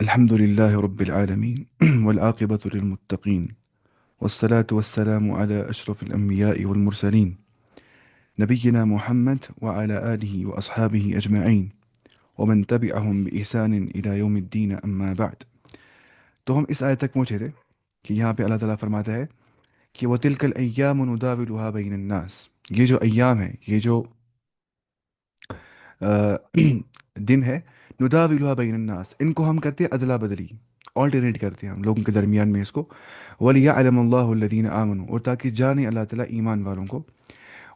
الحمد لله رب العالمين والعاقبة للمتقين والصلاة والسلام على أشرف الأنبياء والمرسلين نبينا محمد وعلى آله وأصحابه أجمعين ومن تبعهم بإحسان إلى يوم الدين أما بعد. تو ہم اس آیت تک پہنچے تھے کہ یہاں پہ اللہ تعالیٰ فرماتا ہے کہ وَتِلْكَ الْأَيَّامُ نُدَاوِلُهَا بَيْنَ النَّاسِ. یہ جو ایام ہے، یہ جو دن ہے، نداولها بین الناس، ان کو ہم کرتے ہیں ادلا بدلی، آلٹرنیٹ کرتے ہیں ہم لوگوں کے درمیان میں اس کو. وَلِيَعْلَمَ اللَّهُ الَّذِينَ آمَنُوا، اور تاکہ جانے اللہ تعالیٰ ایمان والوں کو.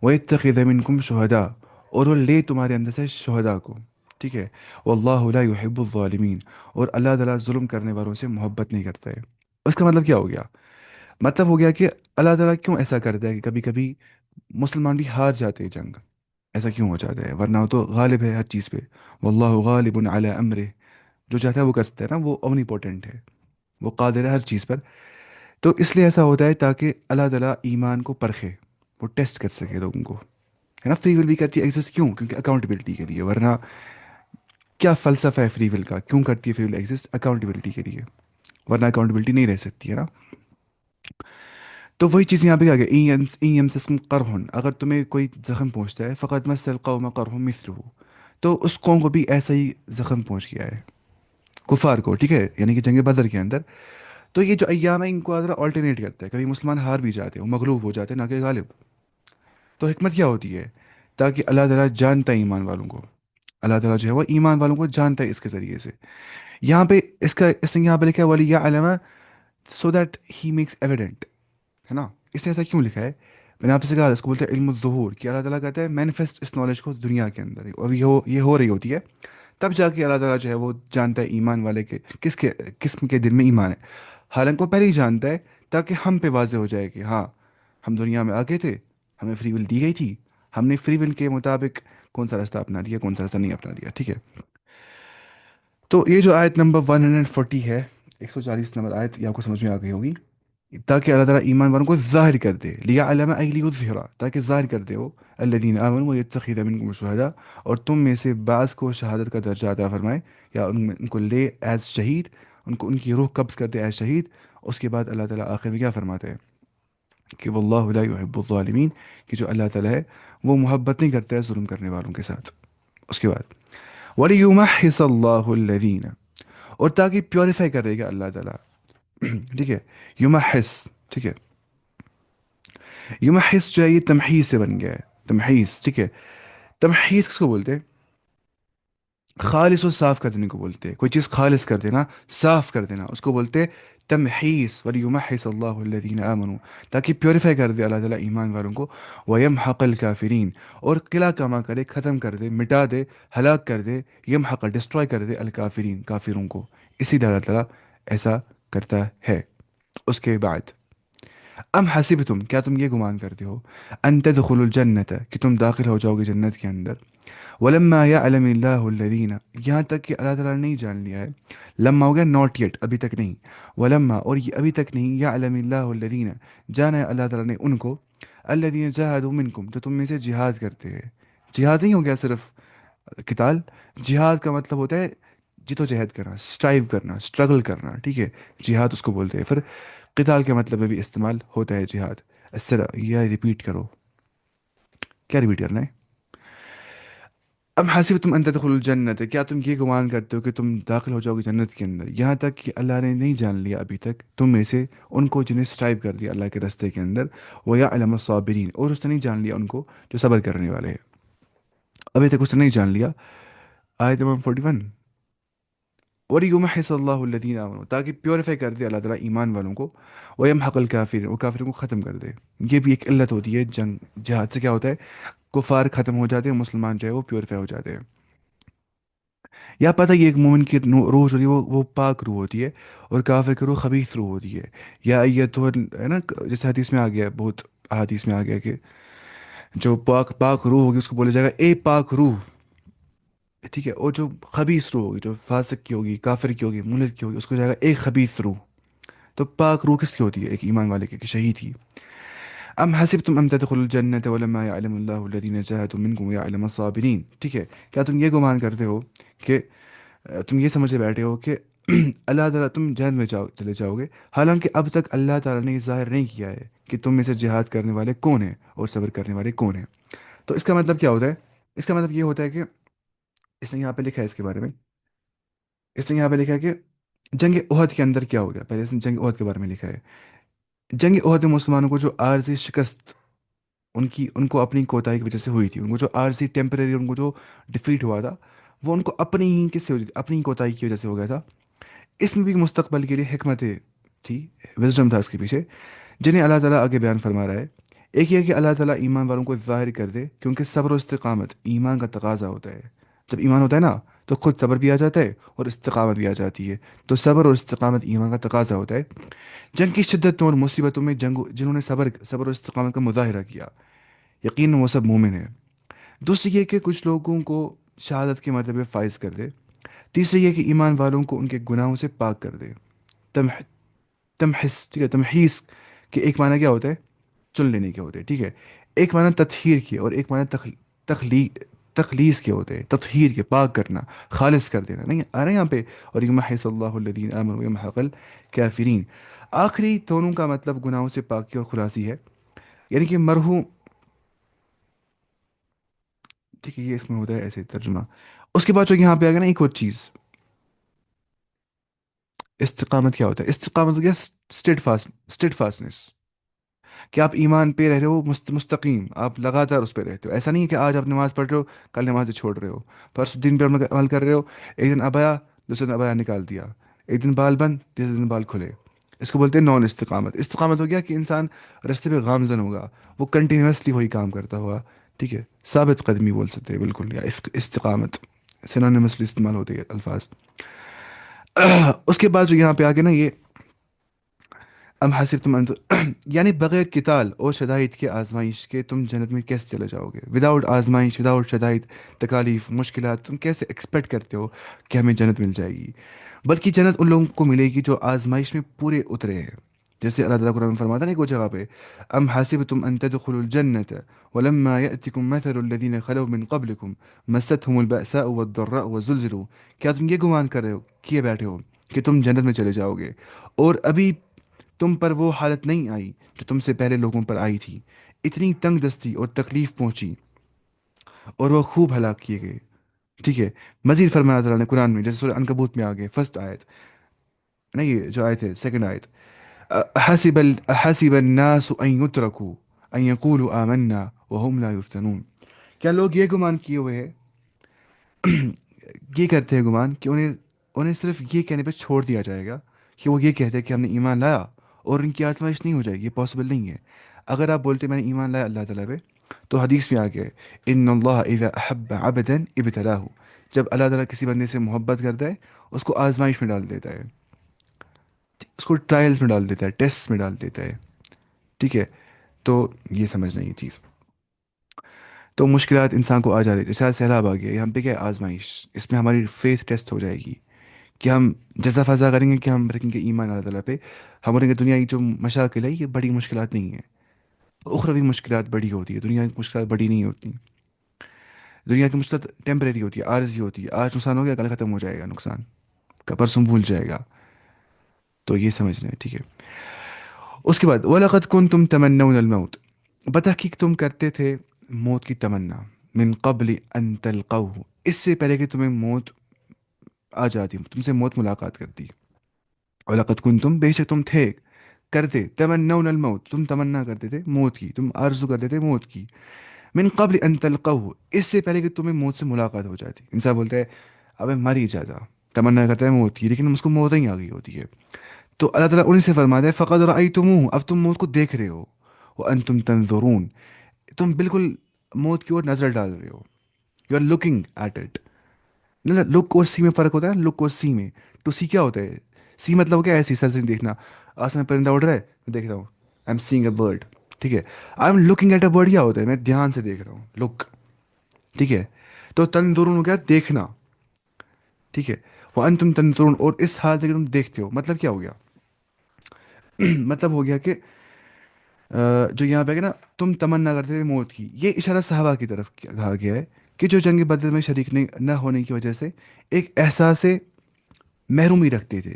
وَيَتَّخِذَ مِنْكُمْ شُهَدَاءَ، اور وہ لے تمہارے اندر سے شہداء کو. ٹھیک ہے. وَاللَّهُ لَا يُحِبُّ الظَّالِمِينَ، اور اللہ تعالیٰ ظلم کرنے والوں سے محبت نہیں کرتا ہے. اس کا مطلب کیا ہو گیا؟ مطلب ہو گیا کہ اللہ تعالیٰ کیوں ایسا کرتا ہے کہ کبھی کبھی مسلمان بھی ہار جاتے ہیں جنگ. ایسا کیوں ہو جاتا ہے؟ ورنہ وہ تو غالب ہے ہر چیز پہ. واللہ غالب علی امرہ، جو چاہتا ہے وہ کر سکتا ہے نا، وہ اومنی پوٹنٹ ہے، وہ قادر ہے ہر چیز پر. تو اس لیے ایسا ہوتا ہے تاکہ اللہ تعالیٰ ایمان کو پرکھے، وہ ٹیسٹ کر سکے لوگوں کو، ہے نا. فری ول بھی کرتی ہے ایگزسٹ، کیوں؟ کیونکہ اکاؤنٹیبلٹی کے لیے. ورنہ کیا فلسفہ ہے فری ول کا؟ کیوں کرتی ہے فری ول ایگزسٹ؟ اکاؤنٹیبلٹی کے لیے. ورنہ اکاؤنٹیبلٹی نہیں رہ سکتی، ہے نا. تو وہی چیز یہاں پہ آ گیا، این یمسسکم قرح، اگر تمہیں کوئی زخم پہنچتا ہے، فقط مس القوم قرح مثلہ، تو اس قوم کو بھی ایسا ہی زخم پہنچ گیا ہے، کفار کو. ٹھیک ہے، یعنی کہ جنگ بدر کے اندر. تو یہ جو ایام ہے ان کو ذرا آلٹرنیٹ کرتا ہے، کبھی مسلمان ہار بھی جاتے ہیں، وہ مغلوب ہو جاتے ہیں نہ کہ غالب. تو حکمت کیا ہوتی ہے؟ تاکہ اللہ تعالیٰ جانتا ہے ایمان والوں کو، اللہ تعالیٰ جو ہے وہ ایمان والوں کو جانتا ہے اس کے ذریعے سے. یہاں پہ اس نے یہاں پہ لکھا ہے وَلِيَعْلَمَ، so that he makes evident, ہے نا. اس نے ایسا کیوں لکھا ہے؟ میں نے آپ سے کہا اس کو بولتے ہیں علم الظہور، کہ اللہ تعالیٰ کہتا ہے مینیفیسٹ اس نالج کو دنیا کے اندر، اور یہ ہو رہی ہوتی ہے. تب جا کے اللہ تعالیٰ جو ہے وہ جانتا ہے ایمان والے کے کس کے قسم کے دل میں ایمان ہے. حالانکہ وہ پہلے ہی جانتا ہے، تاکہ ہم پہ واضح ہو جائے کہ ہاں، ہم دنیا میں آگے تھے، ہمیں فری ول دی گئی تھی، ہم نے فری ول کے مطابق کون سا راستہ اپنا لیا، کون سا راستہ نہیں اپنا لیا. ٹھیک ہے. تو یہ جو آیت نمبر 140 ہے، 140 نمبر آیت، یہ آپ کو سمجھ میں آ گئی ہوگی. تاکہ اللہ تعالیٰ ایمان والوں کو ظاہر کر دے، لیعلم ای لیظہرا، تاکہ ظاہر کر دے وہ الذین آمنوا ویتخذ منکم شہداء، اور تم میں سے بعض کو شہادت کا درجہ عطا فرمائے، یا ان کو لے ایز شہید، ان کی روح قبض کر دے ایز شہید. اس کے بعد اللہ تعالیٰ آخر میں کیا فرماتا ہے؟ کہ واللہ لا یحب الظالمین، کہ جو اللہ تعالیٰ ہے وہ محبت نہیں کرتا ہے ظلم کرنے والوں کے ساتھ. اس کے بعد وَلِيُمَحِّصَ اللَّهُ الَّذِينَ، اور تاکہ پیوریفائی کرے گا اللہ تعالیٰ. ٹھیک ہے. یمحس، ٹھیک ہے. یمحس جو ہے یہ تمحیص سے بن گیا ہے، تمحیص. ٹھیک ہے. تمحیص کس کو بولتے ہیں؟ خالص و صاف کر دینے کو بولتے ہیں. کوئی چیز خالص کر دینا، صاف کر دینا، اس کو بولتے ہیں تمحیص. وَلِيُمَحِّصَ اللَّهُ الَّذِينَ آمَنُوا، تاکہ پیوریفائی کر دے اللہ تعالیٰ ایمان والوں کو. وَيَمْحَقَ الْكَافِرِينَ، اور قلعہ کما کرے، ختم کر دے، مٹا دے، ہلاک کر دے. یمحق، ڈسٹروائے کر دے، الکافرین، کافروں کو. اسی طرح اللہ تعالیٰ ایسا کرتا ہے. اس کے بعد ام حسبتم، کیا تم یہ گمان کرتے ہو، ان تدخلوا الجنت، کہ تم داخل ہو جاؤ گے جنت کے اندر. ولما يعلم اللہ الذین، یہاں تک کہ اللہ تعالیٰ نے نہیں جان لیا ہے. لما ہو گیا ناٹ یٹ، ابھی تک نہیں. ولما، اور یہ ابھی تک نہیں. یعلم اللہ الذین، جانا ہے اللہ تعالیٰ نے ان کو. الذین جاہدوا منکم، جو تم میں سے جہاد کرتے ہیں. جہاد نہیں ہو گیا صرف قتال، جہاد کا مطلب ہوتا ہے جد و جہد کرنا، اسٹرائیو کرنا، اسٹرگل کرنا. ٹھیک ہے. جہاد اس کو بولتے ہیں. پھر قتال کے مطلب میں بھی استعمال ہوتا ہے جہاد. اس طرح یہ ریپیٹ کرو، کیا ریپیٹ کرنا ہے؟ ام حسبتم ان تدخلوا الجنت، کیا تم یہ گمان کرتے ہو کہ تم داخل ہو جاؤ گے جنت کے اندر. یہاں تک کہ اللہ نے نہیں جان لیا ابھی تک تم میں سے ان کو جنہیں اسٹرائیو کر دیا اللہ کے راستے کے اندر. وَيَعْلَمَ الصَّابِرِينَ، اور اس نے نہیں جان لیا ان کو جو صبر کرنے والے ہیں. ابھی تک اس نے نہیں جان لیا. آیت نمبر 41 وَلِيُمَحِّصَ اللَّهُ الَّذِينَ آمَنُوا، تاکہ پیوریفائی کر دے اللہ تعالیٰ ایمان والوں کو. وَيَمْحَقَ الْكَافِرِينَ، وہ کافروں کو ختم کر دے. یہ بھی ایک علت ہوتی ہے جنگ جہاد سے. کیا ہوتا ہے؟ کفار ختم ہو جاتے ہیں، مسلمان جو ہے وہ پیوریفائی ہو جاتے ہیں. یا پتہ یہ ایک مومن کی روح جو ہوتی ہے وہ پاک روح ہوتی ہے، اور کافر کی روح خبیث روح ہوتی ہے. یا یہ تو ہے نا، جیسے حدیث میں آ گیا، بہت حدیث میں آ گیا کہ جو پاک روح ہوگی اس کو بولا جائے گا اے پاک روح. ٹھیک ہے. اور جو خبیث روح ہوگی، جو فاسق کی ہوگی، کافر کی ہوگی، ملک کی ہوگی، اس کو جائے گا اے خبیث روح. تو پاک روح کس کی ہوتی ہے؟ ایک ایمان والے کی، کہ شہید کی. ام حسبتم ان تدخلوا الجنت ولما يعلم الله الذين جاهدوا منكم ويعلم الصابرين. ٹھیک ہے. کیا تم یہ گمان کرتے ہو کہ تم یہ سمجھے بیٹھے ہو کہ اللہ تعالیٰ تم جنت میں چلے جاؤ گے، حالانکہ اب تک اللہ تعالیٰ نے یہ ظاہر نہیں کیا ہے کہ تم میں سے جہاد کرنے والے کون ہیں اور صبر کرنے والے کون ہیں۔ تو اس کا مطلب کیا ہوتا ہے؟ اس کا مطلب یہ ہوتا ہے کہ اس نے یہاں پہ لکھا ہے اس کے بارے میں، اس نے یہاں پہ لکھا ہے کہ جنگ عہد کے اندر کیا ہو گیا، پہلے اس نے جنگ عہد کے بارے میں لکھا ہے۔ جنگ عہد میں مسلمانوں کو جو عارضی شکست ان کو اپنی کوتاہی کی وجہ سے ہوئی تھی، ان کو جو عارضی ٹیمپریری ان کو جو ڈیفیٹ ہوا تھا، وہ ان کو اپنی ہی کس سے ہوئی تھی؟ اپنی کوتاہی کی وجہ سے ہو گیا تھا۔ اس میں بھی مستقبل کے لیے حکمتیں تھی، وزڈم تھا اس کے پیچھے، جنہیں اللہ تعالیٰ آگے بیان فرما رہا ہے۔ ایک یہ کہ اللہ تعالیٰ ایمان والوں کو ظاہر کر دے، کیونکہ صبر و استقامت ایمان کا تقاضا ہوتا ہے۔ جب ایمان ہوتا ہے نا تو خود صبر بھی آ جاتا ہے اور استقامت بھی آ جاتی ہے، تو صبر اور استقامت ایمان کا تقاضا ہوتا ہے۔ جنگ کی شدتوں اور مصیبتوں میں جنہوں نے صبر و استقامت کا مظاہرہ کیا، یقیناً وہ سب مومن ہیں۔ دوسری یہ کہ کچھ لوگوں کو شہادت کے مرتبے فائز کر دے۔ تیسری یہ کہ ایمان والوں کو ان کے گناہوں سے پاک کر دے۔ تمح تمحص، ٹھیک ہے، تمحیص کے ایک معنی کیا ہوتا ہے؟ چن لینے کے ہوتے ہیں، ٹھیک ہے۔ ایک معنی تطہیر کے اور ایک معنی تخلیص کے ہوتے ہیں، تطہیر کے، پاک کرنا، خالص کر دینا، نہیں آ رہے یہاں پہ، اور یمحص اللہ الذین آمنوا ویمحق الکافرین۔ آخری دونوں کا مطلب گناہوں سے پاکی اور خلاصی ہے، یعنی کہ مرحوم، ٹھیک ہے، یہ اس میں ہوتا ہے ایسے ترجمہ۔ اس کے بعد جو یہاں پہ آ گیا نا ایک اور چیز، استقامت کیا ہوتا ہے؟ استقامت ہو گیا اسٹیڈ فاسٹنس، کہ آپ ایمان پہ رہ رہے ہو، مستقیم، آپ لگاتار اس پہ رہتے ہو۔ ایسا نہیں ہے کہ آج آپ نماز پڑھ رہے ہو، کل نماز سے چھوڑ رہے ہو، پرسوں دن پہ عمل کر رہے ہو، ایک دن ابایا، دوسرے دن ابایا نکال دیا، ایک دن بال بند، تیسرے دن بال کھلے۔ اس کو بولتے ہیں نان استقامت۔ استقامت ہو گیا کہ انسان رستے پہ گامزن ہوگا، وہ کنٹینیوسلی وہی کام کرتا ہوا، ٹھیک ہے، ثابت قدمی بول سکتے ہیں بالکل، یا استقامت سینونیمسلی استعمال ہوتے ہیں الفاظ۔ اس کے بعد جو یہاں پہ آگے نا یہ ام حسبتم ان یعنی بغیر کتال اور شدائد کے آزمائش کے تم جنت میں کیسے چلے جاؤ گے؟ وداؤٹ آزمائش، وداؤٹ شدائد، تکالیف، مشکلات، تم کیسے ایکسپیکٹ کرتے ہو کہ ہمیں جنت مل جائے گی؟ بلکہ جنت ان لوگوں کو ملے گی جو آزمائش میں پورے اترے ہیں، جیسے اللہ تعالیٰ قرآن میں فرماتا ہے نا ایک وہ جگہ پہ، ام حسبتم ان تدخلوا الجنت ولما يأتكم مثل الذين خلوا من قبلكم مستهم البأساء والضراء وزلزلوا، کیا تم یہ گمان کر رہے ہو، کیے بیٹھے ہو کہ تم جنت میں چلے جاؤ گے، اور ابھی تم پر وہ حالت نہیں آئی جو تم سے پہلے لوگوں پر آئی تھی، اتنی تنگ دستی اور تکلیف پہنچی اور وہ خوب ہلاک کیے گئے، ٹھیک ہے۔ مزید فرمایا اللہ تعالیٰ نے قرآن میں، جیسے سورہ عنکبوت میں آگے فرسٹ آیت، نہیں یہ جو آیت ہے سیکنڈ آیت، حسب الناس ان يتركوا ان يقولوا آمنا وهم لا يفتنون، کیا لوگ یہ گمان کیے ہوئے ہیں، یہ کرتے ہیں گمان کہ انہیں صرف یہ کہنے پہ چھوڑ دیا جائے گا کہ وہ یہ کہتے ہیں کہ ہم نے ایمان لایا اور ان کی آزمائش نہیں ہو جائے گی؟ یہ پاسبل نہیں ہے۔ اگر آپ بولتے میں نے ایمان لایا اللہ تعالیٰ پہ، تو حدیث میں آ گیا ہے ان اللہ اذا احب عبدا ابتلاہ، جب اللہ تعالیٰ کسی بندے سے محبت کرتا ہے اس کو آزمائش میں ڈال دیتا ہے، اس کو ٹرائلز میں ڈال دیتا ہے، ٹیسٹ میں ڈال دیتا ہے، ٹھیک ہے۔ تو یہ سمجھنا یہ چیز، تو مشکلات انسان کو آ جاتی ہے، جیسے آج سیلاب آ گیا، یہاں پہ کیا ہے؟ آزمائش، اس میں ہماری فیتھ ٹیسٹ ہو جائے گی کہ ہم جیسا فضا کریں گے کہ ہم رکھیں گے ایمان اللہ تعالیٰ پہ، ہم بولیں گے دنیا کی جو مشاکل ہے یہ بڑی مشکلات نہیں ہیں، اخروی مشکلات بڑی ہوتی ہے، دنیا کی مشکلات بڑی نہیں ہوتی، دنیا کی مشکلات ٹیمپریری ہوتی ہے، عارضی ہوتی ہے، آج نقصان ہو گیا کل ختم ہو جائے گا نقصان، کا پرسوں بھول جائے گا، تو یہ سمجھنا ہے، ٹھیک ہے۔ اس کے بعد وَلَقَدْ كُنْتُمْ تَمَنَّوْنَ الْمَوْتِ، بتحقیق تم کرتے تھے موت کی تمنا، من قبل ان تلقوه، اس سے پہلے کہ تمہیں موت آ جاتی، تم سے موت ملاقات کرتی۔ وَلَقَدْ كُنْتُمْ، بے شک تم تھے کرتے، تمنون الموت، تم تمنا کرتے تھے موت کی، تم آرزو کرتے تھے موت کی، من قبل ان تلقوه، اس سے پہلے کہ تمہیں موت سے ملاقات ہو جاتی۔ انسان بولتا ہے ابے مر ہی جاتا، تمنا کرتا ہے موت کی، لیکن اس کو موت ہی آ گئی ہوتی ہے۔ تو اللہ تعالیٰ انہیں سے فرماتا ہے فقد رأیتموہ، اب تم موت کو دیکھ رہے ہو، وانتم تنظرون، تم بالکل موت کی اور نظر ڈال رہے ہو، you are looking at it. Look اور سی میں فرق ہوتا ہے، لک اور سی میں، ٹو سی کیا ہوتا ہے؟ سی مطلب ہو کیا؟ ایسی سر سے دیکھنا، آسمان میں پرندہ اڑ رہا ہے میں دیکھ رہا ہوں، I am saying a bird, ٹھیک ہے۔ I am looking at a bird کیا ہوتا ہے؟ میں دھیان سے دیکھ رہا ہوں، لک، ٹھیک ہے۔ تو تنظرون ہو گیا دیکھنا، ٹھیک ہے، وہ انتم تنظرون، اور اس حال میں کہ تم دیکھتے ہو، مطلب کیا ہو گیا؟ مطلب ہو گیا کہ جو یہاں پہ ہے نا تم تمنا کرتے تھے موت کی، یہ اشارہ صحابہ کی طرف کہا گیا ہے کہ جو جنگ بدر میں شریک نہیں نہ ہونے کی وجہ سے ایک احساس محرومی رکھتے تھے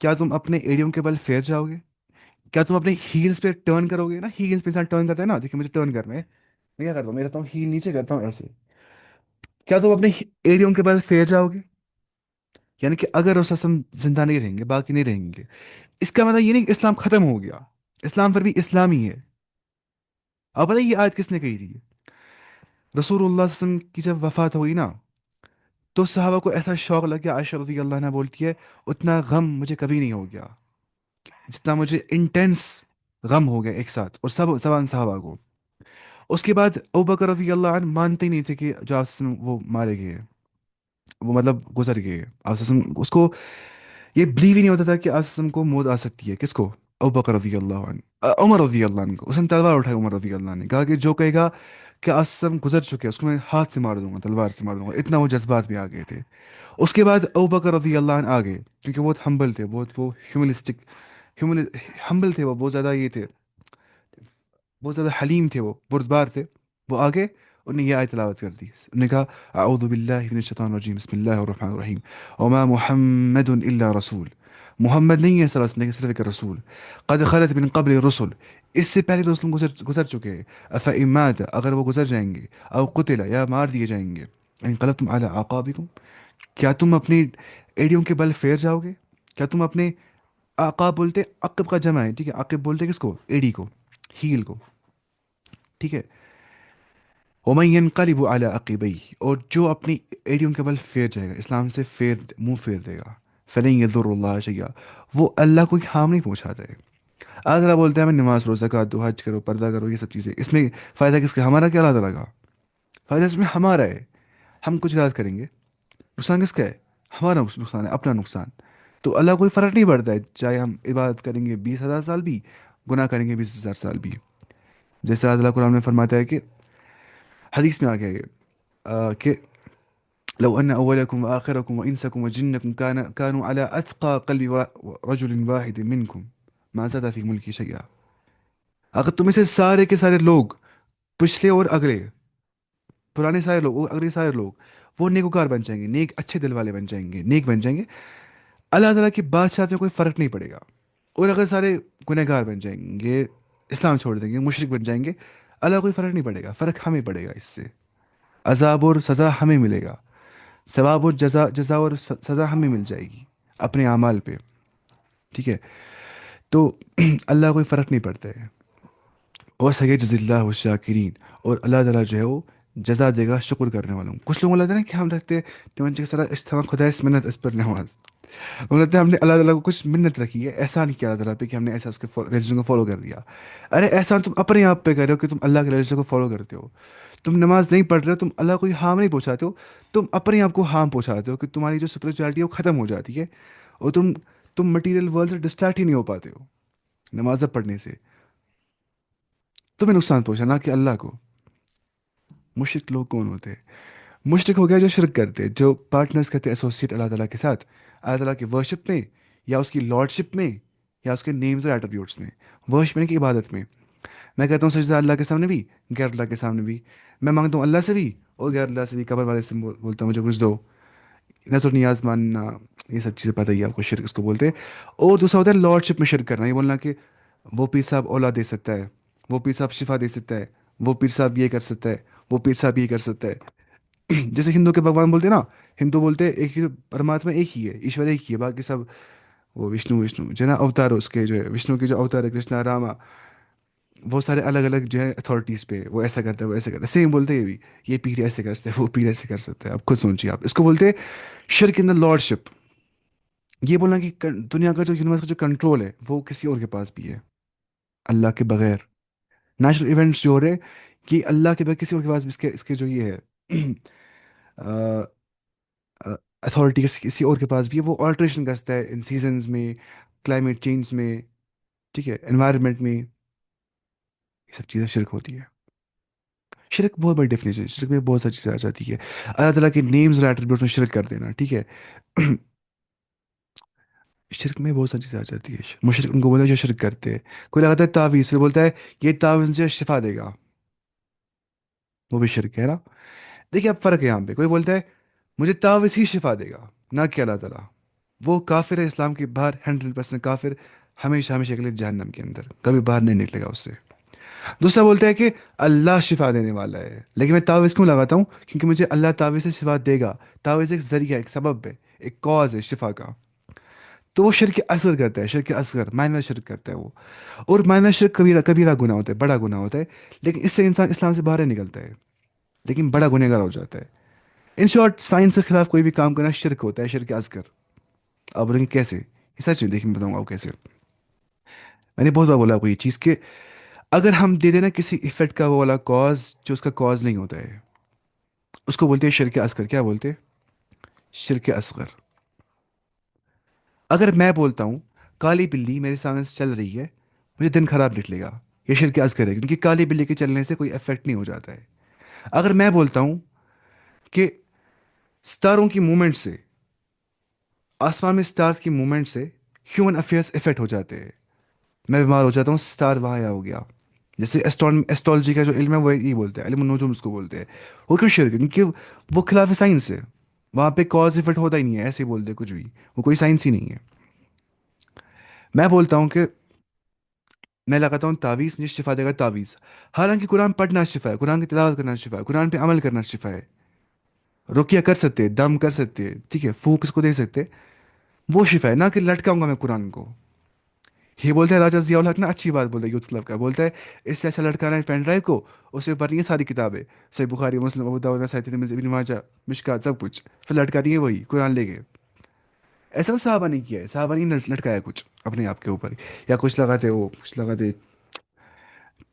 کیا تم اپنے ایڑیوں کے بل پھیر جاؤ گے؟ کیا تم اپنے ہیلز پہ ٹرن کرو گے؟ نا ہیلز پہ انسان ٹرن کرتا ہے نا، دیکھیں مجھے ٹرن کرنا ہے، میں کیا کرتا ہوں، میں رہتا ہوں ہیل نیچے کرتا ہوں ایسے. کیا تم اپنے ایڑیوں کے بل پھیر جاؤ گے؟ یعنی کہ اگر اس وسم زندہ نہیں رہیں گے، باقی نہیں رہیں گے، اس کا مطلب یہ نہیں کہ اسلام ختم ہو گیا. اسلام پھر بھی اسلامی ہے. اب پتہ ہے یہ آیت کس نے کہی تھی؟ رسول اللہ صلی اللہ علیہ وسلم کی جب وفات ہوئی نا، تو صحابہ کو ایسا شوق لگ گیا. عائشہ رضی اللہ عنہ بولتی ہے اتنا غم مجھے کبھی نہیں ہو گیا جتنا مجھے انٹینس غم ہو گیا ایک ساتھ، اور سب زبان صحابہ کو. اس کے بعد ابو بکر رضی اللہ عنہ مانتے ہی نہیں تھے کہ جو آپ وہ مارے گئے، وہ مطلب گزر گئے. آپ اس کو یہ بلیو ہی نہیں ہوتا تھا کہ آپ کو موت آ سکتی ہے. کس کو؟ ابو بکر رضی اللہ عنہ. عمر رضی اللہ عنہ کو اس نے تلوار اٹھائی. عمر رضی اللہ عنہ نے کہا کہ جو کہے گا کہ آسم گزر چکے اس کو میں ہاتھ سے مار دوں گا، تلوار سے مار دوں گا. اتنا وہ جذبات میں آ گئے تھے. اس کے بعد ابو بکر رضی اللہ عنہ آ گئے، کیونکہ بہت ہمبل تھے، بہت وہ ہیومنسٹک، ہمبل تھے، وہ بہت زیادہ یہ تھے، بہت زیادہ حلیم تھے، وہ بردبار تھے. وہ آگے انہوں نے یہ آیت تلاوت کر دی. انہوں نے کہا اعوذ باللہ من الشیطان الرجیم بسم اللہ الرحمن الرحیم وما محمد الا رسول. محمد نہیں ہے صلی اللہ علیہ وسلم لیکن صرف ایک رسول. قد خلت من قبل الرسل، اس سے پہلے رسول گزر چکے ہیں. افإن مات، اگر وہ گزر جائیں گے، او قتل یا مار دیے جائیں گے، انقلبتم علی اعقابکم، کیا تم اپنی ایڑیوں کے بل پھیر جاؤ گے؟ کیا تم اپنے عقاب بولتے عقب کا جمع ہے، ٹھیک ہے، عقب بولتے کس کو؟ ایڑی کو، ہیل کو. ٹھیک ہے. ومن ينقلب على عقبيه، اور جو اپنی ایڑیوں کے بل پھیر جائے گا، اسلام سے منہ پھیر دے گا، فلن يضر اللہ شیئا، وہ اللہ کو ہارم نہیں پہنچاتا ہے. آج اللہ بولتے ہیں ہمیں نماز پڑھو، زکات دو، حج کرو، پردہ کرو، یہ سب چیزیں، اس میں فائدہ کس کا؟ ہمارا کیا؟ اللہ تعالیٰ کا فائدہ اس میں ہمارا ہے. ہم کچھ غلط کریں گے، نقصان کس کا ہے؟ ہمارا نقصان ہے، اپنا نقصان. تو اللہ کوئی فرق نہیں پڑتا ہے، چاہے ہم عبادت کریں گے 20,000 سال بھی، گناہ کریں گے 20,000 سال بھی. جیسے اللہ قرآن میں فرماتا ہے کہ حدیث میں آ گیا ہے کہ لو ان اولکم واخرکم وانسکم وجنکم كانوا على اتقى قلب رجل واحد منکم ما زاد فی ملکی شیئا. اگر تم میں سے سارے کے سارے لوگ، پچھلے اور اگلے، پرانے سارے لوگ اور اگلے سارے لوگ، وہ نیکوکار بن جائیں گے، نیک اچھے دل والے بن جائیں گے، نیک بن جائیں گے، اللہ تعالیٰ کی بادشاہت میں کوئی فرق نہیں پڑے گا. اور اگر سارے گنہگار بن جائیں گے، اسلام چھوڑ دیں گے، مشرک بن جائیں گے، اللہ کوئی فرق نہیں پڑے گا. فرق ہمیں پڑے گا. اس سے عذاب اور سزا ہمیں ملے گا، ثواب اور جزا اور سزا ہمیں مل جائے گی اپنے اعمال پہ. ٹھیک ہے. تو اللہ کوئی فرق نہیں پڑتا ہے. اور سید اللہ الشاکرین، اور اللہ تعالیٰ جو ہے وہ جزا دے گا شکر کرنے والوں کو. کچھ لوگوں لگتا ہے نا کہ ہم رکھتے ہیں تمہیں کے سر استعمال خدا اس منت اس پر نماز، وہ لگتا ہے ہم نے اللہ تعالیٰ کو کچھ منت رکھی ہے، احسان کیا اللہ تعالیٰ پہ کہ ہم نے ایسا اس کے ریلیجن کو فالو کر دیا. ارے احسان تم اپنے آپ پہ کر رہے ہو کہ تم اللہ کے ریلیجن کو فالو کرتے ہو. تم نماز نہیں پڑھ رہے ہو، تم اللہ کو ہارم نہیں پہنچاتے ہو، تم اپنے آپ کو ہارم پہنچاتے ہو کہ تمہاری جو اسپرچویلٹی ہے وہ ختم ہو جاتی ہے، اور تم مٹیریل ورلڈ سے ڈسٹریکٹ ہی نہیں ہو پاتے ہو نماز پڑھنے سے. تمہیں نقصان پہنچا نہ کہ اللہ کو. مشرک لوگ کون ہوتے ہیں؟ مشرک ہو گیا جو شرک کرتے، جو پارٹنرز کرتے ایسوسیٹ اللہ تعالیٰ کے ساتھ، اللہ تعالیٰ کی ورشپ میں، یا اس کی لارڈشپ میں، یا اس کے نیمز اور ایٹریبیوٹس میں. ورشپ میں کہ عبادت میں. میں کہتا ہوں سجدہ اللہ کے سامنے بھی، غیر اللہ کے سامنے بھی. میں مانگتا ہوں اللہ سے بھی اور غیر اللہ سے بھی. قبر والے سے بولتا ہوں مجھے کچھ دو. نظر نیاز ماننا، یہ سب چیزیں پتہ ہی ہے آپ کو، شرک اس کو بولتے ہیں. اور دوسرا ہوتا ہے لارڈشپ میں شرک کرنا، یہ بولنا کہ وہ پیر صاحب اولاد دے سکتا ہے، وہ پیر صاحب شفا دے سکتا ہے، وہ پیر صاحب یہ کر سکتا ہے، وہ پیر صاحب یہ کر سکتا ہے. جیسے ہندو کے بھگوان بولتے ہیں نا، ہندو بولتے ہیں ایک ہی پرماتما ایک ہی ہے، ایشور ایک ہی ہے، باقی سب وہ وشنو جو ہے نا اوتار، اس کے جو ہے وشنو کے جو اوتار ہے کرشنا راما، وہ سارے الگ الگ جو ہے اتھارٹیز پہ، وہ ایسا کرتا ہے وہ ایسا کرتا ہے. سیم بولتے ہیں یہ بھی، یہ پیر ایسے کر سکتے ہیں، وہ پیر ایسے کر سکتے ہیں. اب خود سوچیے آپ، اس کو بولتے ہیں شرک ان دا لارڈ شپ. یہ بولنا کہ دنیا کا جو یونیورس کا جو کنٹرول ہے وہ کسی اور کے پاس بھی ہے اللہ کے بغیر. نیچرل ایونٹس جو ہو رہے ہیں کہ اللہ کے بغیر کسی اور کے پاس بھی اس کے جو یہ ہے اتھارٹی کسی اور کے پاس بھی ہے. وہ آلٹریشن کرتا ہے ان سیزنز میں، کلائمیٹ چینج میں، ٹھیک ہے، انوائرمنٹ میں. یہ سب چیزیں شرک ہوتی ہے. شرک بہت بڑی ڈیفینیشن ہے، شرک میں بہت ساری چیزیں آ جاتی ہے. اللہ تعالیٰ کے نیمز اور ایٹریبیوٹس میں شرک کر دینا، ٹھیک ہے. شرک میں بہت ساری چیزیں آ جاتی ہے. مشرک ان کو بولتا ہے جو شرک کرتے ہیں. کوئی لگاتا ہے تعویذ، پھر بولتا ہے یہ تعویذ سے شفا دے گا، وہ بھی شرک ہے نا. دیکھیے اب فرق ہے یہاں پہ. کوئی بولتا ہے مجھے تعویذ ہی شفا دے گا، نہ کہ اللہ تعالیٰ. وہ کافر ہے اسلام کے باہر، 100% کافر، ہمیشہ ہمیشہ کے لیے جہنم کے اندر، کبھی باہر نہیں نکلے گا اس سے۔ دوسرا بولتا ہے کہ اللہ شفا دینے والا ہے، لیکن میں تعویذ کیوں لگاتا ہوں؟ کیونکہ مجھے اللہ تعویذ سے شفا دے گا۔ تعویذ ایک ذریعہ، ایک سبب ہے، ایک کاز ہے شفا کا۔ تو وہ شرک اصغر کرتا ہے، شرک اصغر مائنر شرک کرتا ہے وہ۔ اور مائنر شرک کبیرہ کبیرہ گناہ ہوتا ہے، بڑا گناہ ہوتا ہے، لیکن اس سے انسان اسلام سے باہر نکلتا ہے، لیکن بڑا گنہگار ہو جاتا ہے۔ ان شارٹ، سائنس کے خلاف کوئی بھی کام کرنا شرک ہوتا ہے، شرک اصغر۔ آپ بولیں گے کیسے؟ یہ سچ میں، دیکھیں میں بتاؤں گا آپ کیسے۔ میں نے بہت بار بولا آپ کو یہ چیز کہ اگر ہم دے دیں نا کسی افیکٹ کا وہ والا کاز جو اس کا کاز نہیں ہوتا ہے، اس کو بولتے ہیں شرک اصغر۔ کیا بولتے ہیں؟ شرک اصغر۔ اگر میں بولتا ہوں کالی بلی میرے سامنے سے چل رہی ہے، مجھے دن خراب نکلے گا، یہ شرک اصغر ہے، کیونکہ کالی بلی کے چلنے سے کوئی افیکٹ نہیں ہو جاتا ہے۔ اگر میں بولتا ہوں کہ ستاروں کی موومنٹ سے، آسمان میں سٹارز کی موومنٹ سے ہیومن افیئرس افیکٹ ہو جاتے ہیں، میں بیمار ہو جاتا ہوں، سٹار وہاں ہو گیا، جیسے ایسٹرولوجی کا جو علم ہے وہ یہ بولتے ہیں، علم النجوم اس کو بولتے ہیں۔ وہ کیوں شرک ہے؟ کیونکہ وہ خلاف سائنس ہے، وہاں پہ کاز افیکٹ ہوتا ہی نہیں ہے، ایسے ہی بولتے ہیں کچھ بھی، وہ کوئی سائنس ہی نہیں ہے۔ میں بولتا ہوں کہ میں لگاتا ہوں تعویذ، مجھے شفا دے گا تعویذ، حالانکہ قرآن پڑھنا شفا ہے، قرآن کی تلاوت کرنا شفا ہے، قرآن پہ عمل کرنا شفا ہے، رقیہ کر سکتے ہیں، دم کر سکتے ہیں، ٹھیک ہے، پھونک اس کو دے سکتے ہیں، وہ شفا ہے، نہ کہ لٹکاؤں گا میں قرآن کو۔ یہ بولتے ہیں راجا ضیاء الحق نا، اچھی بات بولتے ہیں یوتھ کلب کا، بولتا ہے اس سے ایسا لٹکانا ہے پین ڈرائیو کو، اس سے اوپر نہیں ہے ساری کتابیں، صحیح بخاری، مسلم، ابو داؤد، نسائی، ترمذی، ابن ماجہ، مشکات، سب کچھ، پھر لٹکا نہیں ہے وہی قرآن لے کے۔ ایسا صحابہ نہیں کیا ہے، صحابہ نہیں لٹکایا کچھ اپنے آپ کے اوپر، یا کچھ لگاتے، وہ کچھ لگاتے،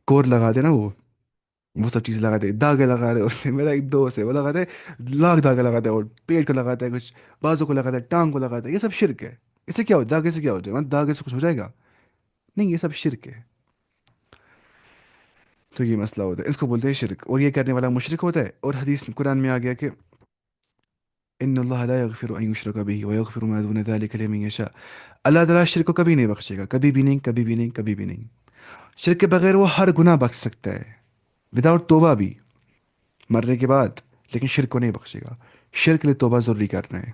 کور لگاتے نا وہ سب چیزیں لگاتے، دھاگے لگا رہے ہوتے ہیں۔ میرا ایک دوست ہے وہ لگاتے، لاکھ دھاگے لگاتا ہے، اور پیٹ کو لگاتا ہے، کچھ بازو کو لگاتا ہے، ٹانگ کو لگاتا ہے، یہ سب شرک ہے۔ اس سے کیا ہو، دھاگے سے کیا ہو جائے گا؟ دھاگے سے کچھ ہو جائے گا؟ نہیں، یہ سب شرک ہے۔ تو یہ مسئلہ ہوتا ہے، اس کو بولتے ہیں شرک، اور یہ کرنے والا مشرک ہوتا ہے۔ اور حدیث قرآن میں آ گیا کہ ان اللہ لا یغفر ان یشرک بہ ویغفر ما دون ذلک لمن یشاء۔ اللہ تعالیٰ شرک کو کبھی نہیں بخشے گا، کبھی بھی نہیں، کبھی بھی نہیں، کبھی بھی نہیں۔ شرک کے بغیر وہ ہر گناہ بخش سکتا ہے، وداؤٹ توبہ بھی، مرنے کے بعد، لیکن شرک کو نہیں بخشے گا۔ شرک کے لیے توبہ ضروری کرنا ہے۔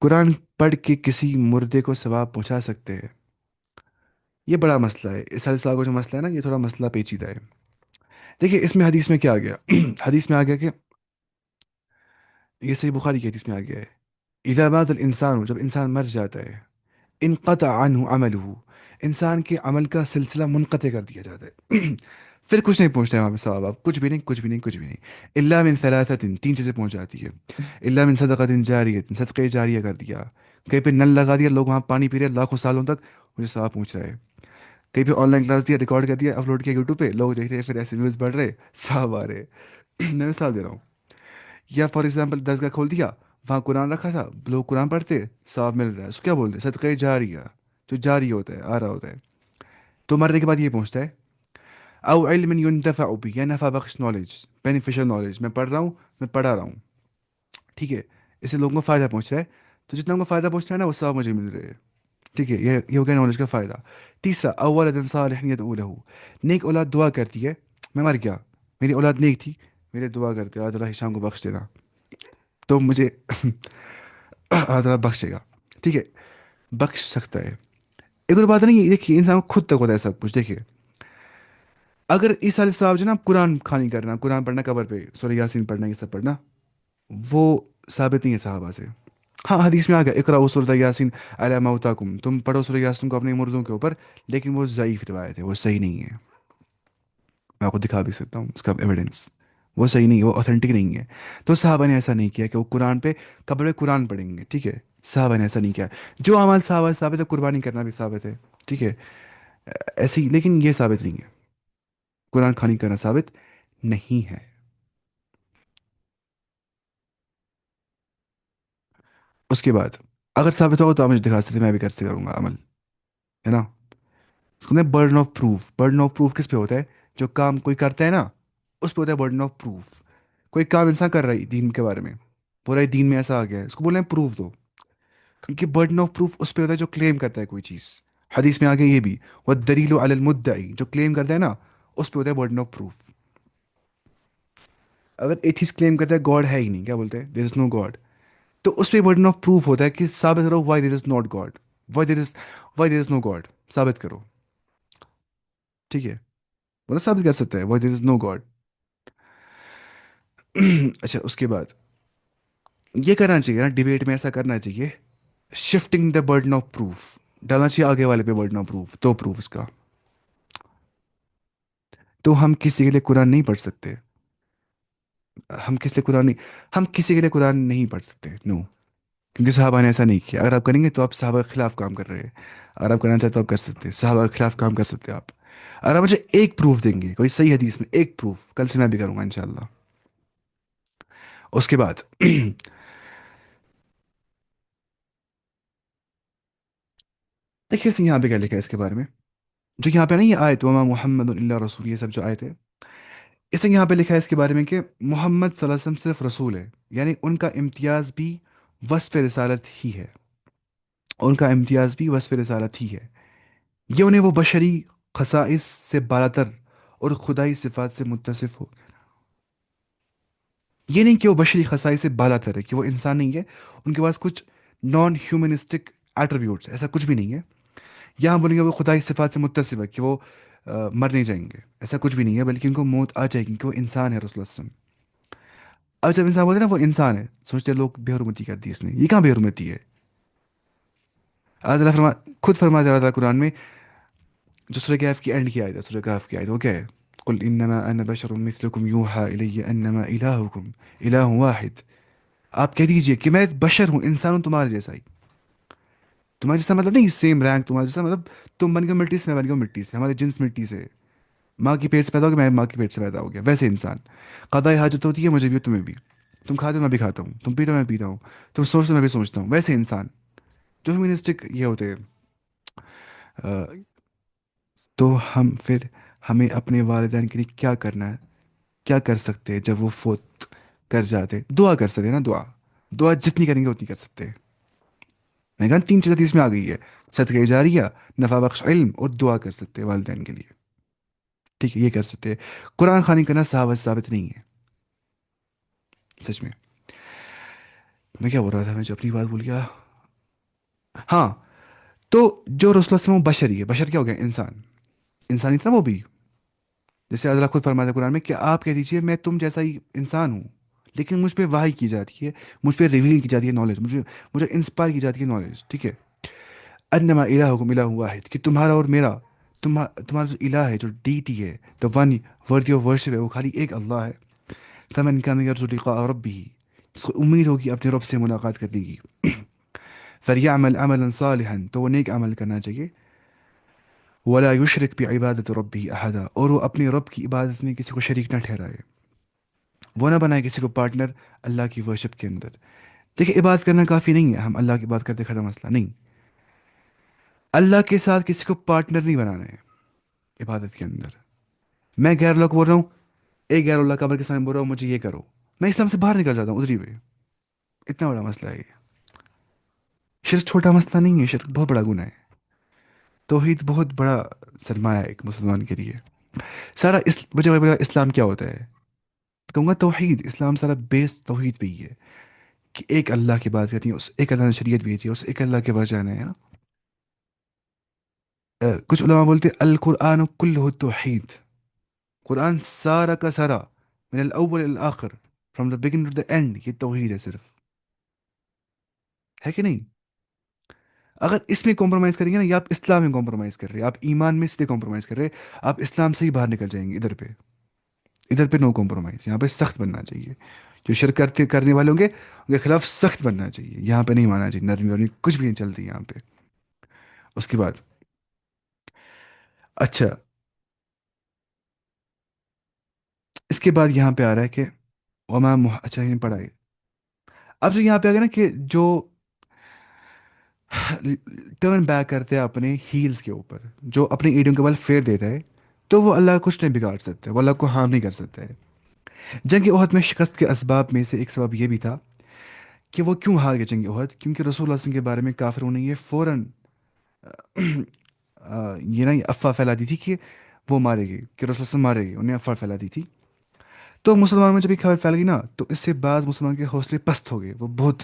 قرآن پڑھ کے کسی مردے کو ثواب پہنچا سکتے ہیں، یہ بڑا مسئلہ ہے، اس حدیث کا جو مسئلہ ہے نا، یہ تھوڑا مسئلہ پیچیدہ ہے۔ دیکھیے اس میں حدیث میں کیا آ گیا؟ حدیث میں آ گیا کہ یہ صحیح بخاری کی حدیث میں آ گیا ہے، اذا مات الانسان، جب انسان مر جاتا ہے، انقطع عنہ عملہ، انسان کے عمل کا سلسلہ منقطع کر دیا جاتا ہے، پھر کچھ نہیں پہنچتا ہے وہاں پہ ثواب، آپ کچھ بھی نہیں، کچھ بھی نہیں، کچھ بھی نہیں، الا من ثلاثت، تین چیزیں پہنچ جاتی ہے، الا من صدقۃ جاریۃ، صدقہ جاریہ کر دیا، کہیں پہ نل لگا دیا، لوگ وہاں پانی پی رہے ہیں لاکھوں سالوں تک، مجھے ثواب پہنچ رہا ہے، کہیں پہ آن لائن کلاس دیا، ریکارڈ کر دیا، اپلوڈ کیا یوٹیوب پہ، لوگ دیکھ رہے ہیں، پھر ایسے ویوز بڑھ رہے، ثواب آ رہے۔ میں مثال دے رہا ہوں، یا فار ایگزامپل درسگاہ کھول دیا، وہاں قرآن رکھا تھا، لوگ قرآن پڑھتے، ثواب مل رہا ہے، اس کو کیا بولتے ہیں؟ صدقہ جاریہ، جو جاری ہوتا ہے، آ رہا ہوتا ہے۔ تو مرنے کے بعد یہ پہنچتا ہے، او علم ينتفع به، یا نفع بخش نالج، بینیفیشل نالج، میں پڑھ رہا ہوں، میں پڑھا رہا ہوں، ٹھیک ہے، اس سے لوگوں کو فائدہ پہنچ رہا ہے، تو جتنا ان کو فائدہ پہنچ رہا ہے نا، وہ ثواب مجھے مل رہے ہیں، ٹھیک ہے، یہ ہو گیا نالج کا فائدہ۔ تیسرا، اول صالح يدعو له، نیک اولاد دعا کرتی ہے، میں مر گیا، میری اولاد نیک تھی، میرے دعا کرتے اللہ تعالیٰ شام کو بخش دینا، تو مجھے اللہ تعالیٰ بخشے گا، ٹھیک ہے، بخش سکتا ہے۔ ایک اور بات نہیں ہے، دیکھیے انسان کو خود تک ہوتا ہے سب کچھ، دیکھیے اگر عیسیٰ علیہ السلام جو ہے نا قرآن خوانی کرنا، قرآن پڑھنا، قبر پہ سورہ یاسین پڑھنا، یہ سب پڑھنا، وہ ثابت نہیں ہے صحابہ سے۔ ہاں حدیث میں آ گیا اقرأوا سورۃ یاسین علی موتاکم، تم پڑھو سورہ یاسین کو اپنے مردوں کے اوپر، لیکن وہ ضعیف روایت ہے، وہ صحیح نہیں ہے، میں آپ کو دکھا بھی سکتا ہوں اس کا ایویڈنس، وہ صحیح نہیں ہے، وہ اوتھینٹک نہیں ہے۔ تو صحابہ نے ایسا نہیں کیا کہ وہ قرآن پہ قبر پہ قرآن پڑھیں گے، ٹھیک ہے، صحابہ نے ایسا نہیں کیا۔ جو اعمال صحابہ سے ثابت ہے، قربانی کرنا بھی ثابت ہے، ٹھیک ہے، ایسی، لیکن یہ ثابت نہیں ہے، قرآن خوانی کرنا ثابت نہیں ہے۔ اس کے بعد اگر ثابت ہوگا تو آپ مجھے دکھا سکتے ہیں، میں بھی کر سے کروں گا عمل، ہے نا۔ اس کو burden of proof, burden of proof کس پہ ہوتا ہے؟ جو کام کوئی کرتا ہے نا، اس پہ ہوتا ہے برڈن آف پروف۔ کوئی کام انسان کر رہا ہے دین کے بارے میں، پورا دین میں ایسا آ گیا ہے، اس کو بولیں پروف دو، کیونکہ برڈن آف پروف اس پہ ہوتا ہے جو کلیم کرتا ہے کوئی چیز۔ حدیث میں آگے یہ بھی، وہ دلیل علی المدعی، جو کلیم کرتا ہے نا، اس پہ ہوتا ہے برڈن آف پروف۔ اگر ایتھیس کلیم کرتا ہے گاڈ ہے ہی نہیں، کیا بولتے ہیں؟ دیر از نو گاڈ، تو اس پہ برڈن آف پروف ہوتا ہے کہ ثابت کرو why there is not God, why there is no God, ثابت کرو. ٹھیک ہے، مطلب ثابت کر سکتا ہے Y there is no God. اچھا اس کے بعد یہ کرنا چاہیے نا ڈبیٹ میں، ایسا کرنا چاہیے، shifting the burden of proof, ڈالنا چاہیے آگے والے پہ برڈن آف پروف، تو پروف اس کا. تو ہم کسی کے لیے قرآن نہیں پڑھ سکتے، ہم کسی کے لیے قرآن نہیں پڑھ سکتے، نو. کیونکہ صحابہ نے ایسا نہیں کیا. اگر آپ کریں گے تو آپ صحابہ کے خلاف کام کر رہے ہیں. اگر آپ کرنا چاہتے تو آپ کر سکتے ہیں، صحابہ کے خلاف کام کر سکتے ہیں آپ. اگر آپ مجھے ایک پروف دیں گے کوئی صحیح حدیث میں، ایک پروف، کل سے میں بھی کروں گا انشاءاللہ. اس کے بعد دیکھیے اس نے یہاں پہ کیا لکھا ہے اس کے بارے میں. جو یہاں پہ نا یہ آیت وما محمد اللہ رسول، یہ سب جو آیت ہے، اس نے یہاں پہ لکھا ہے اس کے بارے میں کہ محمد صلی اللہ علیہ وسلم صرف رسول ہے. یعنی ان کا امتیاز بھی وصف رسالت ہی ہے، ان کا امتیاز بھی وصف رسالت ہی ہے. یہ انہیں وہ بشری خصائص سے بالاتر اور خدائی صفات سے متصف ہو. یہ نہیں کہ وہ بشری خصائص سے بالاتر ہے، کہ وہ انسان نہیں ہے، ان کے پاس کچھ نان ہیومنسٹک ایٹریبیوٹس، ایسا کچھ بھی نہیں ہے. یہاں بولیں گے وہ خدائی صفات سے متصف ہے، کہ وہ مر نہیں جائیں گے، ایسا کچھ بھی نہیں ہے، بلکہ ان کو موت آ جائے گی کہ وہ انسان ہے رسول اللہ صلی اللہ علیہ وسلم. اب جب انسان بولتے ہیں نا وہ انسان ہے، سوچتے ہیں لوگ بے حرمتی کر دی اس نے، یہ کہاں بے حرمتی ہے. اللہ تعالیٰ خود فرما دے رہا تھا قرآن میں، جو سورہ کہف کی اینڈ کی آیت ہے، سورہ کہف کی آیت وہ کیا ہے؟ قل انما انا بشر مثلکم یوحى الی انما الہکم الہ واحد. آپ کہہ دیجئے کہ میں بشر ہوں، انسان ہوں تمہارے جیسا ہی. تمہارے جیسا مطلب نہیں سیم رینک، تمہارے جیسا مطلب تم بن گئے مٹی سے، میں بن گیا مٹی سے، ہمارے جنس مٹی سے ہے. ماں کی پیٹ سے پیدا ہو گیا، میں ماں کی پیٹ سے پیدا ہو گیا، ویسے انسان. قضاء حاجت ہوتی ہے مجھے بھی اور تمہیں بھی. تم کھاتے ہو میں بھی کھاتا ہوں، تم پیتے ہو میں پیتا ہوں، تم سوچتے ہو میں بھی سوچتا ہوں، ویسے انسان. جو ہیومنسٹک یہ ہوتے ہیں. آ، تو ہمیں اپنے والدین کے لیے کیا کرنا ہے، کیا کر سکتے ہیں جب وہ فوت کر جاتے؟ دعا کر سکتے ہیں نا، دعا. دعا جتنی کریں گے اتنی کر سکتے ہیں. میں کہا تین چیزیں اس میں آ گئی ہے: صدقہ جاریہ، نفع بخش علم، اور دعا کر سکتے ہیں والدین کے لیے. ٹھیک ہے، یہ کر سکتے ہیں. قرآن خوانی کرنا صحابہ سے ثابت نہیں ہے سچ میں. میں کیا بول رہا تھا، میں جو اپنی بات بھول گیا. ہاں، تو جو رسول اللہ صلی اللہ علیہ وسلم وہ بشر ہی ہے. بشر کیا ہو گیا؟ انسان. انسانی تھا وہ بھی. جیسے اللہ خود فرماتا ہے قرآن میں کہ آپ کہہ دیجئے میں تم جیسا ہی انسان ہوں، لیکن مجھ پہ وحی کی جاتی ہے، مجھ پہ ریویل کی جاتی ہے نالج، مجھے انسپائر کی جاتی ہے نالج. ٹھیک ہے. انما الہکم الہ واحد، کہ تمہارا اور میرا، تمہارا جو الہ ہے، جو ڈیٹی ہے، the one worthy of worship ہے، وہ خالی ایک اللہ ہے. فمن کان یرجو لقاء ربہ، اس کو امید ہوگی اپنے رب سے ملاقات کرنے کی، فلیعمل عملا صالحا، تو وہ نیک عمل کرنا چاہیے. ولا یشرک بعبادت ربہ احدا، اور وہ اپنے رب کی عبادت میں کسی کو شریک نہ ٹھہرائے، وہ نہ بنائے کسی کو پارٹنر اللہ کی ورشپ کے اندر. دیکھیں عبادت کرنا کافی نہیں ہے، ہم اللہ کی بات کرتے ختم مسئلہ نہیں. اللہ کے ساتھ کسی کو پارٹنر نہیں بنانا ہے عبادت کے اندر. میں غیر اللہ کو بول رہا ہوں، ایک غیر اللہ قبر کے سامنے بول رہا ہوں مجھے یہ کرو، میں اسلام سے باہر نکل جاتا ہوں ادھری پہ. اتنا بڑا مسئلہ ہے یہ. شرک چھوٹا مسئلہ نہیں ہے، شرک بہت بڑا گناہ ہے. توحید بہت بڑا سرمایہ ہے ایک مسلمان کے لیے. مجھے بڑا اسلام کیا ہوتا ہے، کہوں گا توحید. اسلام سارا بیس توحید پہ ہی ہے، کہ ایک اللہ کی بات کرنی ہے، اس ایک اللہ نے شریعت بھیجی ہے، اس ایک اللہ کے پاس جانا ہے نا. کچھ علماء بولتے ہیں القرآن کلہ توحید، قرآن سارا کا سارا، من الاول الاخر، from the begin to the end, یہ توحید ہے صرف. ہے کہ نہیں؟ اگر اس میں کمپرومائز کریں گے نا، یا آپ اسلام میں کمپرومائز کر رہے ہیں، آپ ایمان میں سے کمپرومائز کر رہے ہیں، آپ اسلام سے ہی باہر نکل جائیں گے. ادھر پہ نو کمپرومائز. یہاں پہ سخت بننا چاہیے. جو شرک کرنے والے ہوں گے ان کے خلاف سخت بننا چاہیے. یہاں پہ نہیں ماننا چاہیے، نرمی ورمی کچھ بھی نہیں چلتی یہاں پہ. اس کے بعد اچھا، اس کے بعد یہاں پہ آ رہا ہے کہ اچھا یہ پڑھائے. اب جو یہاں پہ آ گیا نا کہ جو ٹرن بیک کرتے ہیں اپنے ہیلز کے اوپر، جو اپنے ایڈیوں کے بل پھیر دیتا ہے، تو وہ اللہ کچھ نہیں بگاڑ سکتا ہے، وہ اللہ کو ہارم نہیں کر سکتا ہے. جنگ احد میں شکست کے اسباب میں سے ایک سبب یہ بھی تھا کہ وہ کیوں ہار گئے جنگ احد، کیونکہ رسول اللہ صلی اللہ علیہ وسلم کے بارے میں کافروں نے یہ فوراً یہ نا یہ افواہ پھیلا دی تھی کہ وہ مارے گئے، کہ رسول اللہ صلی اللہ علیہ وسلم مارے گئے، انہیں افواہ پھیلا دی تھی. تو مسلمانوں میں جب یہ خبر پھیل گئی نا، تو اس سے بعض مسلمان کے حوصلے پست ہو گئے، وہ بہت